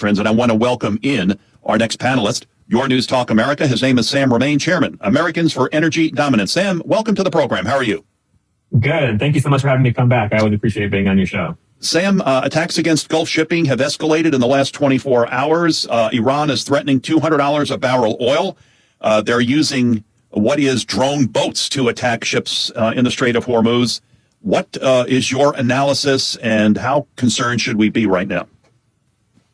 friends, and I want to welcome in our next panelist, Your News Talk America. His name is Sam Romain, Chairman, Americans for Energy Dominance. Sam, welcome to the program. How are you? Good. Thank you so much for having me come back. I always appreciate being on your show. Sam, attacks against Gulf shipping have escalated in the last 24 hours. Iran is threatening $200 a barrel oil. They're using what is drone boats to attack ships in the Strait of Hormuz. What is your analysis, and how concerned should we be right now?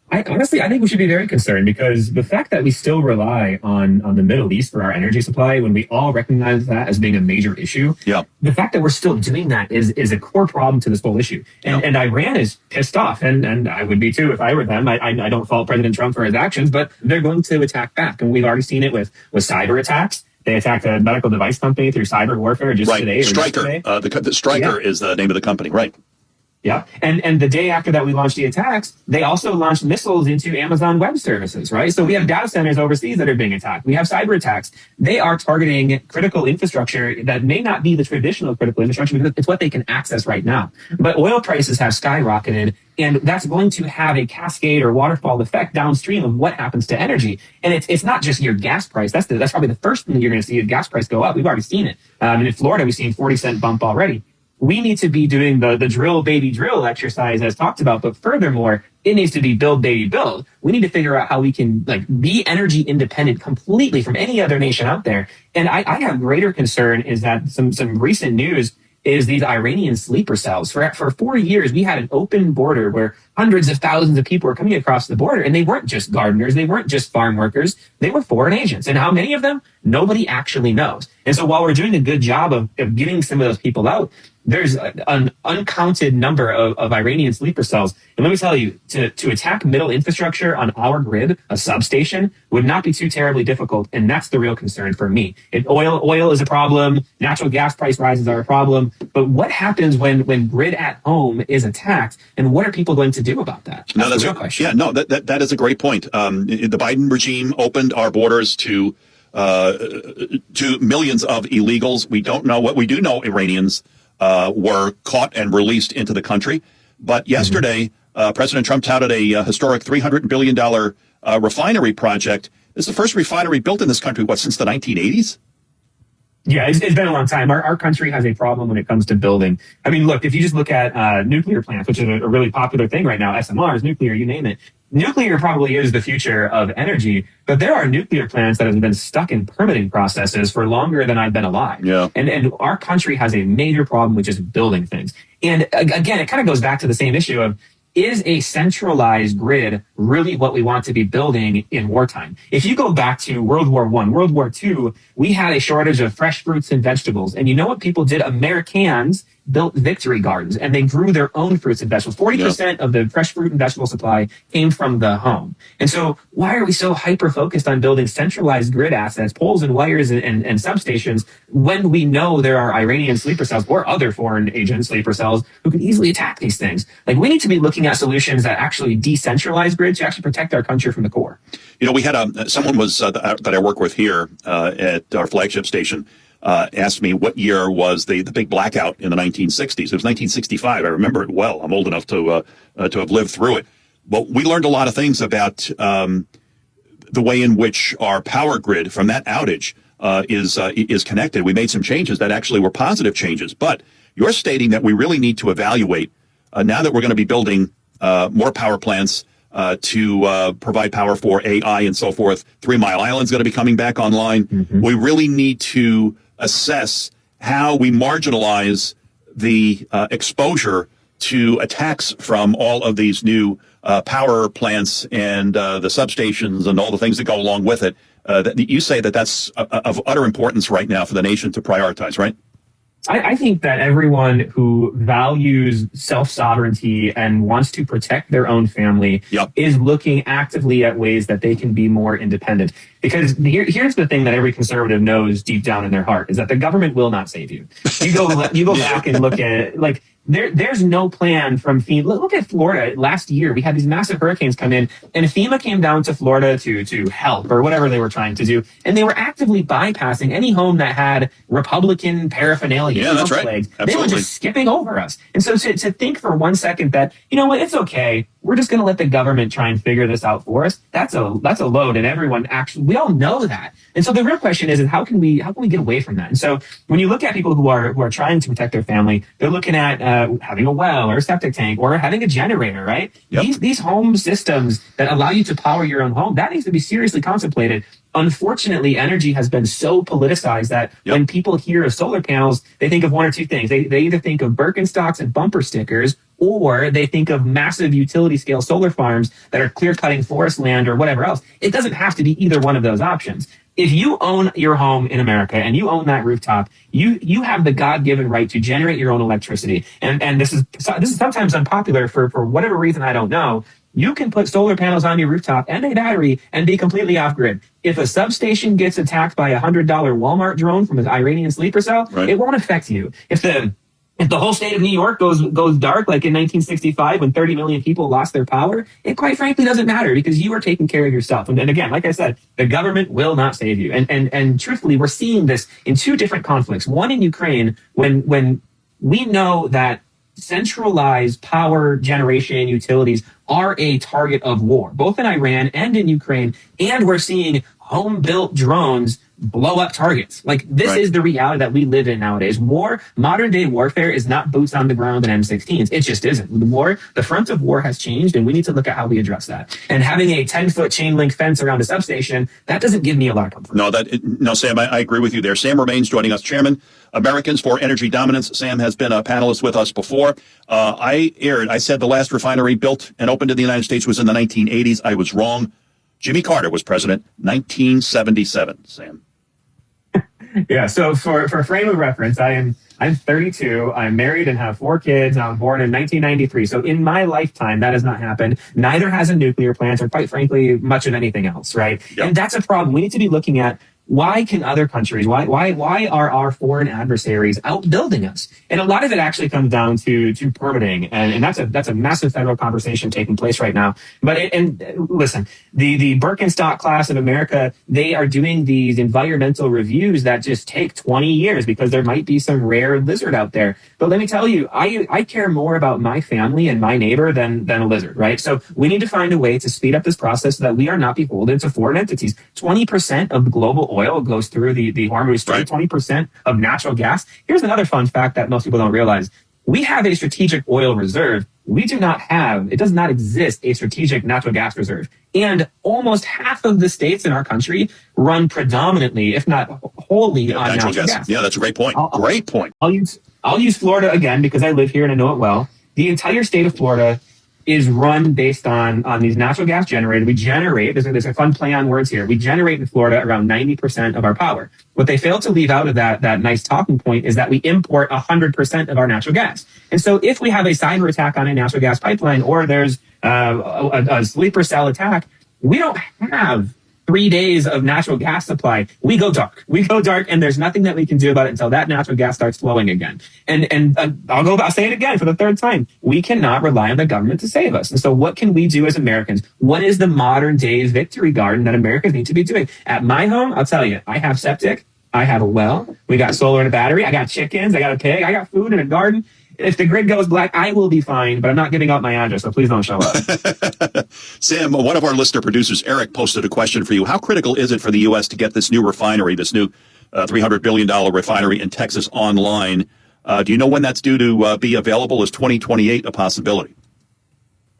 I think we should be very concerned, because the fact that we still rely on the Middle East for our energy supply, when we all recognize that as being a major issue, the fact that we're still doing that is a core problem to this whole issue. And Iran is pissed off, and I would be too if I were them. I don't fault President Trump for his actions, but they're going to attack back. And we've already seen it with cyber attacks. They attacked a medical device company through cyber warfare just today. Stryker. The Stryker is the name of the company, right? Yeah. And the day after that we launched the attacks, they also launched missiles into Amazon Web Services, right? So we have data centers overseas that are being attacked. We have cyber attacks. They are targeting critical infrastructure that may not be the traditional critical infrastructure, because it's what they can access right now. But oil prices have skyrocketed, and that's going to have a cascade or waterfall effect downstream of what happens to energy. And it's not just your gas price. That's probably the first thing you're going to see is gas price go up. We've already seen it. In Florida, we've seen 40-cent bump already. We need to be doing the drill, baby, drill exercise as talked about. But furthermore, it needs to be build, baby, build. We need to figure out how we can be energy independent completely from any other nation out there. And I have greater concern is that some recent news is these Iranian sleeper cells. For 4 years, we had an open border where hundreds of thousands of people were coming across the border, and they weren't just gardeners, they weren't just farm workers, they were foreign agents. And how many of them? Nobody actually knows. And so while we're doing a good job of getting some of those people out, there's an uncounted number of Iranian sleeper cells. And let me tell you, to attack middle infrastructure on our grid, a substation, would not be too terribly difficult. And that's the real concern for me. Oil is a problem. Natural gas price rises are a problem. But what happens when grid at home is attacked? And what are people going to do about that? That's the real question. Yeah, no, that is a great point. The Biden regime opened our borders to millions of illegals. We don't know. What we do know, Iranians were caught and released into the country. But yesterday, President Trump touted a historic $300 billion refinery project. This is the first refinery built in this country, since the 1980s? Yeah, it's been a long time. Our country has a problem when it comes to building. I mean, look, if you just look at nuclear plants, which is a really popular thing right now, SMRs, nuclear, you name it. Nuclear probably is the future of energy, but there are nuclear plants that have been stuck in permitting processes for longer than I've been alive. Yeah. And our country has a major problem with just building things. And again, it kind of goes back to the same issue of, is a centralized grid really what we want to be building in wartime? If you go back to World War I, World War II, we had a shortage of fresh fruits and vegetables. And you know what people did? Americans built victory gardens, and they grew their own fruits and vegetables. 40% of the fresh fruit and vegetable supply came from the home. And so why are we so hyper-focused on building centralized grid assets, poles and wires and substations, when we know there are Iranian sleeper cells or other foreign agent sleeper cells who can easily attack these things? We need to be looking at solutions that actually decentralize grids to actually protect our country from the core. You know, we had someone was that I work with here at our flagship station asked me what year was the big blackout in the 1960s. It was 1965. I remember it well. I'm old enough to have lived through it. But we learned a lot of things about the way in which our power grid from that outage is connected. We made some changes that actually were positive changes. But you're stating that we really need to evaluate now that we're going to be building more power plants to provide power for AI and so forth. 3 Mile Island's going to be coming back online. Mm-hmm. We really need to assess how we marginalize the exposure to attacks from all of these new power plants and the substations and all the things that go along with it. That you say that's of utter importance right now for the nation to prioritize, right? I think that everyone who values self-sovereignty and wants to protect their own family is looking actively at ways that they can be more independent. Because here's the thing that every conservative knows deep down in their heart, is that the government will not save you. You go back and look at it, there's no plan from FEMA. Look at Florida. Last year, we had these massive hurricanes come in, and FEMA came down to Florida to help or whatever they were trying to do, and they were actively bypassing any home that had Republican paraphernalia. Yeah, that's right. Flags. Absolutely. They were just skipping over us. And so to think for one second that, you know what, it's okay, we're just going to let the government try and figure this out for us, that's a load, and everyone actually, we all know that. And so the real question is how can we get away from that? And so when you look at people who are trying to protect their family, they're looking at having a well or a septic tank or having a generator, right? Yep. These home systems that allow you to power your own home, that needs to be seriously contemplated. Unfortunately, energy has been so politicized that when people hear of solar panels, they think of one or two things. They either think of Birkenstocks and bumper stickers, or they think of massive utility scale solar farms that are clear cutting forest land or whatever else. It doesn't have to be either one of those options. If you own your home in America and you own that rooftop, you have the God-given right to generate your own electricity. And this is sometimes unpopular for whatever reason, I don't know. You can put solar panels on your rooftop and a battery and be completely off grid. If a substation gets attacked by a $100 Walmart drone from an Iranian sleeper cell, it won't affect you. If the whole state of New York goes dark, like in 1965 when 30 million people lost their power, it quite frankly doesn't matter because you are taking care of yourself. And again, like I said, the government will not save you. And truthfully, we're seeing this in two different conflicts. One in Ukraine, when we know that centralized power generation utilities are a target of war, both in Iran and in Ukraine. And we're seeing home-built drones blow up targets. Like this is the reality that we live in nowadays. Modern day warfare is not boots on the ground and M16s. It just isn't. The front of war has changed, and we need to look at how we address that. And having a 10-foot chain link fence around a substation, that doesn't give me a lot of comfort. No, Sam, I agree with you there. Sam Romain's joining us, Chairman, Americans for Energy Dominance. Sam has been a panelist with us before. I said the last refinery built and opened in the United States was in the 1980s. I was wrong. Jimmy Carter was president, 1977, Sam. Yeah, so for a frame of reference, I'm 32, I'm married and have 4 kids, I was born in 1993. So in my lifetime, that has not happened. Neither has a nuclear plant or quite frankly, much of anything else, right? Yep. And that's a problem. We need to be looking at why can other countries, why are our foreign adversaries outbuilding us? And a lot of it actually comes down to permitting. And that's a massive federal conversation taking place right now. But, listen, the Birkenstock class of America, they are doing these environmental reviews that just take 20 years because there might be some rare lizard out there. But let me tell you, I care more about my family and my neighbor than a lizard, right? So we need to find a way to speed up this process so that we are not beholden to foreign entities. 20% of global oil goes through the Hormuz Strait, 20% of natural gas. Here's another fun fact that most people don't realize. We have a strategic oil reserve. It does not exist a strategic natural gas reserve. And almost half of the states in our country run predominantly, if not wholly, on natural gas. Yeah, that's a great point. Great point. I'll use Florida again because I live here and I know it well. The entire state of Florida is run based on these natural gas generators. We generate, there's a fun play on words here. We generate in Florida around 90% of our power. What they fail to leave out of that nice talking point is that we import 100% of our natural gas. And so if we have a cyber attack on a natural gas pipeline or there's a sleeper cell attack, we don't have 3 days of natural gas supply. We go dark, and there's nothing that we can do about it until that natural gas starts flowing again. And I'll say it again for the third time. We cannot rely on the government to save us. And so what can we do as Americans? What is the modern day victory garden that Americans need to be doing? At my home, I'll tell you, I have septic, I have a well, we got solar and a battery, I got chickens, I got a pig, I got food and a garden. If the grid goes black, I will be fine, but I'm not giving out my address, so please don't show up. Sam, one of our listener producers, Eric, posted a question for you. How critical is it for the U.S. to get this new refinery, this new $300 billion refinery in Texas online? Do you know when that's due to be available? Is 2028 a possibility?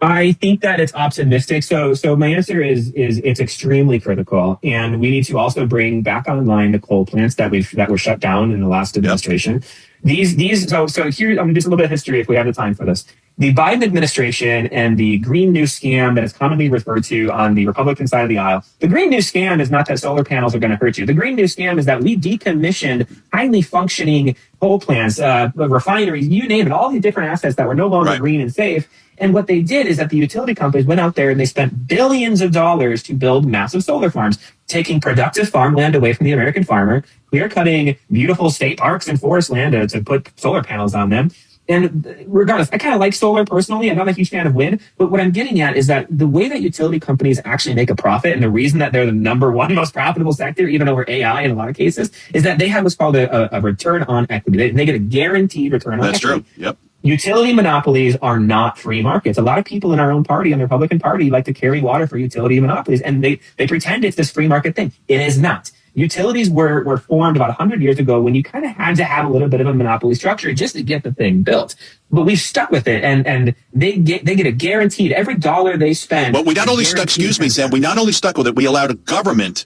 I think that it's optimistic. So my answer is it's extremely critical, and we need to also bring back online the coal plants that were shut down in the last administration. Yep. So here, I'm going to do a little bit of history if we have the time for this. The Biden administration and the Green New Scam that is commonly referred to on the Republican side of the aisle, the Green New Scam is not that solar panels are going to hurt you. The Green New Scam is that we decommissioned highly functioning coal plants, refineries, you name it, all these different assets that were no longer green and safe. And what they did is that the utility companies went out there and they spent billions of dollars to build massive solar farms, taking productive farmland away from the American farmer, clear cutting beautiful state parks and forest land to put solar panels on them. And regardless, I kind of like solar personally. I'm not a huge fan of wind, but what I'm getting at is that the way that utility companies actually make a profit, and the reason that they're the number one most profitable sector, even over AI in a lot of cases, is that they have what's called a return on equity. They get a guaranteed return on That's equity. true. Yep. Utility monopolies are not free markets. A lot of people in our own party, in the Republican Party, like to carry water for utility monopolies, and they pretend it's this free market thing. It is not. Utilities were formed about 100 years ago when you kind of had to have a little bit of a monopoly structure just to get the thing built. But we've stuck with it, and they get a guaranteed every dollar they spend. But we not only stuck, excuse me, Sam, we not only stuck with it, we allowed a government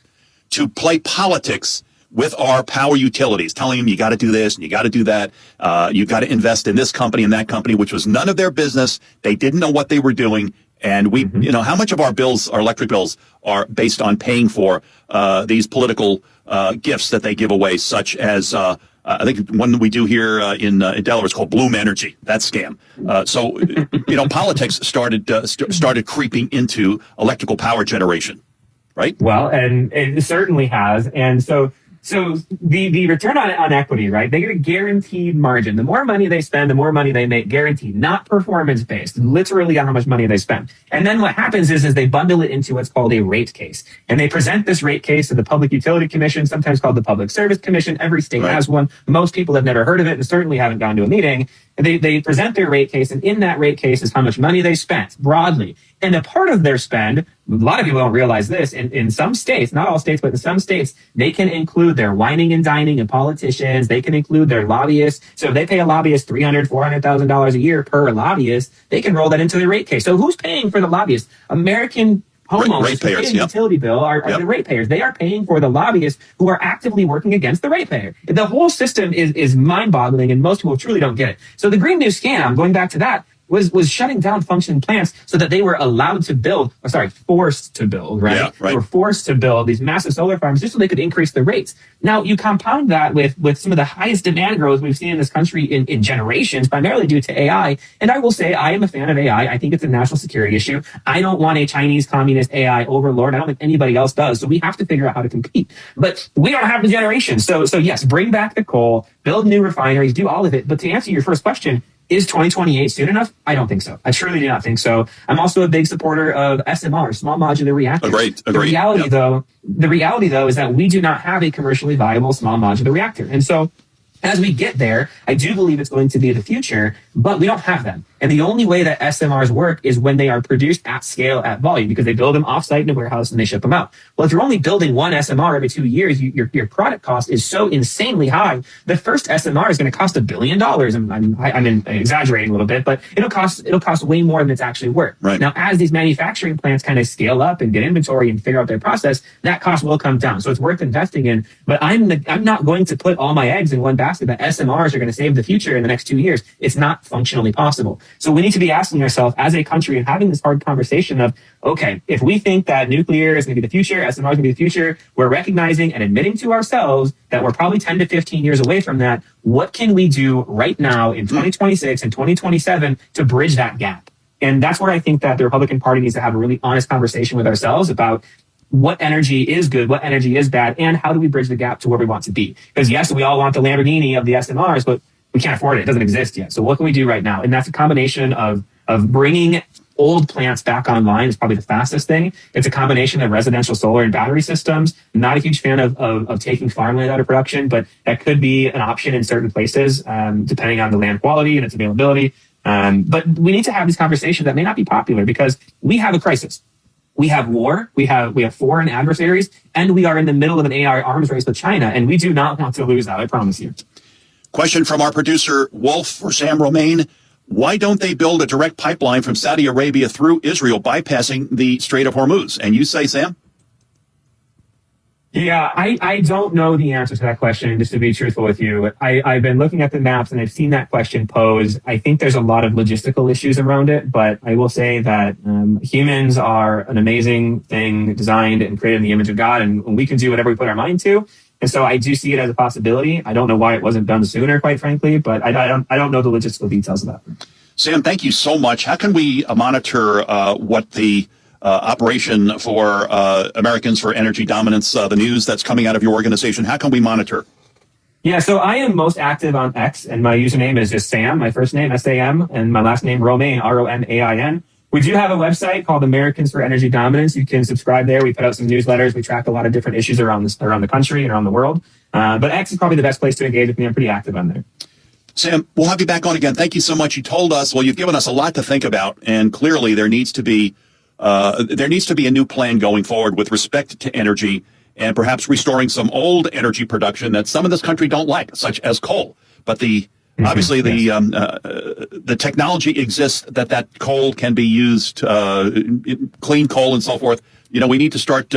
to play politics with our power utilities, telling them you got to do this and you got to do that. You got to invest in this company and that company, which was none of their business. They didn't know what they were doing. And we, how much of our bills, our electric bills, are based on paying for these political gifts that they give away, such as I think one that we do here in Delaware is called Bloom Energy. That scam. So politics started creeping into electrical power generation, right? Well, and it certainly has, and so the return on equity, right? They get a guaranteed margin. The more money they spend, the more money they make, guaranteed, not performance based, literally on how much money they spend. And then what happens is they bundle it into what's called a rate case. And they present this rate case to the Public Utility Commission, sometimes called the Public Service Commission. Every state has one. Most people have never heard of it and certainly haven't gone to a meeting. They present their rate case, and in that rate case is how much money they spent broadly. And a part of their spend, a lot of people don't realize this, in some states, not all states, but in some states, they can include their whining and dining and politicians. They can include their lobbyists. So if they pay a lobbyist $300,000, $400,000 a year per lobbyist, they can roll that into their rate case. So who's paying for the lobbyists? American homeowners rate payers, who pay a utility bill are the ratepayers. They are paying for the lobbyists who are actively working against the ratepayer. The whole system is mind-boggling, and most people truly don't get it. So the Green New Scam, going back to that, was shutting down functioning plants so that they were allowed to build, forced to build, right? Yeah, right. They were forced to build these massive solar farms just so they could increase the rates. Now, you compound that with some of the highest demand growth we've seen in this country in generations, primarily due to AI. And I will say I am a fan of AI. I think it's a national security issue. I don't want a Chinese communist AI overlord. I don't think anybody else does. So we have to figure out how to compete. But we don't have the generation. So yes, bring back the coal, build new refineries, do all of it. But to answer your first question, is 2028 soon enough? I don't think so. I truly do not think so. I'm also a big supporter of SMR, small modular reactors. Agreed. The reality though is that we do not have a commercially viable small modular reactor. And so as we get there, I do believe it's going to be the future, but we don't have them. And the only way that SMRs work is when they are produced at scale, at volume, because they build them offsite in a warehouse and they ship them out. Well, if you're only building one SMR every 2 years, your product cost is so insanely high. The first SMR is going to cost $1 billion. I'm exaggerating a little bit, but it'll cost way more than it's actually worth. Right. Now, as these manufacturing plants kind of scale up and get inventory and figure out their process, that cost will come down. So it's worth investing in. But I'm not going to put all my eggs in one basket that SMRs are going to save the future in the next 2 years. It's not functionally possible. So we need to be asking ourselves as a country and having this hard conversation of, okay, if we think that nuclear is going to be the future, SMR is going to be the future, we're recognizing and admitting to ourselves that we're probably 10 to 15 years away from that. What can we do right now in 2026 and 2027 to bridge that gap? And that's where I think that the Republican Party needs to have a really honest conversation with ourselves about what energy is good, what energy is bad, and how do we bridge the gap to where we want to be? Because yes, we all want the Lamborghini of the SMRs, but we can't afford it. It doesn't exist yet. So what can we do right now? And that's a combination of bringing old plants back online is probably the fastest thing. It's a combination of residential solar and battery systems. I'm not a huge fan of taking farmland out of production, but that could be an option in certain places, depending on the land quality and its availability. But we need to have these conversations that may not be popular because we have a crisis. We have war, we have foreign adversaries, and we are in the middle of an AI arms race with China, and we do not want to lose that, I promise you. Question from our producer, Wolf, for Sam Romain. Why don't they build a direct pipeline from Saudi Arabia through Israel, bypassing the Strait of Hormuz? And you say, Sam? Yeah, I don't know the answer to that question, just to be truthful with you. I've been looking at the maps and I've seen that question posed. I think there's a lot of logistical issues around it, but I will say that humans are an amazing thing, designed and created in the image of God, and we can do whatever we put our mind to. And so I do see it as a possibility. I don't know why it wasn't done sooner, quite frankly, but I don't know the logistical details of that. Sam, thank you so much. How can we monitor what the operation for Americans for Energy Dominance, the news that's coming out of your organization, how can we monitor? Yeah, so I am most active on X, and my username is just Sam, my first name, Sam, and my last name, Romain, Romain. We do have a website called Americans for Energy Dominance. You can subscribe there. We put out some newsletters. We track a lot of different issues around the country and around the world. But X is probably the best place to engage with me. I'm pretty active on there. Sam, we'll have you back on again. Thank you so much. You told us, well, you've given us a lot to think about, and clearly there needs to be a new plan going forward with respect to energy and perhaps restoring some old energy production that some of this country don't like, such as coal. But obviously the technology exists that coal can be used, clean coal and so forth. We need to start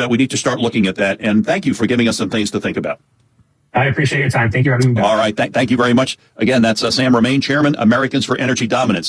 looking at that. And thank you for giving us some things to think about. I appreciate your time. Thank you for having me back. All right. Thank you very much. Again, that's Sam Romain, Chairman, Americans for Energy Dominance.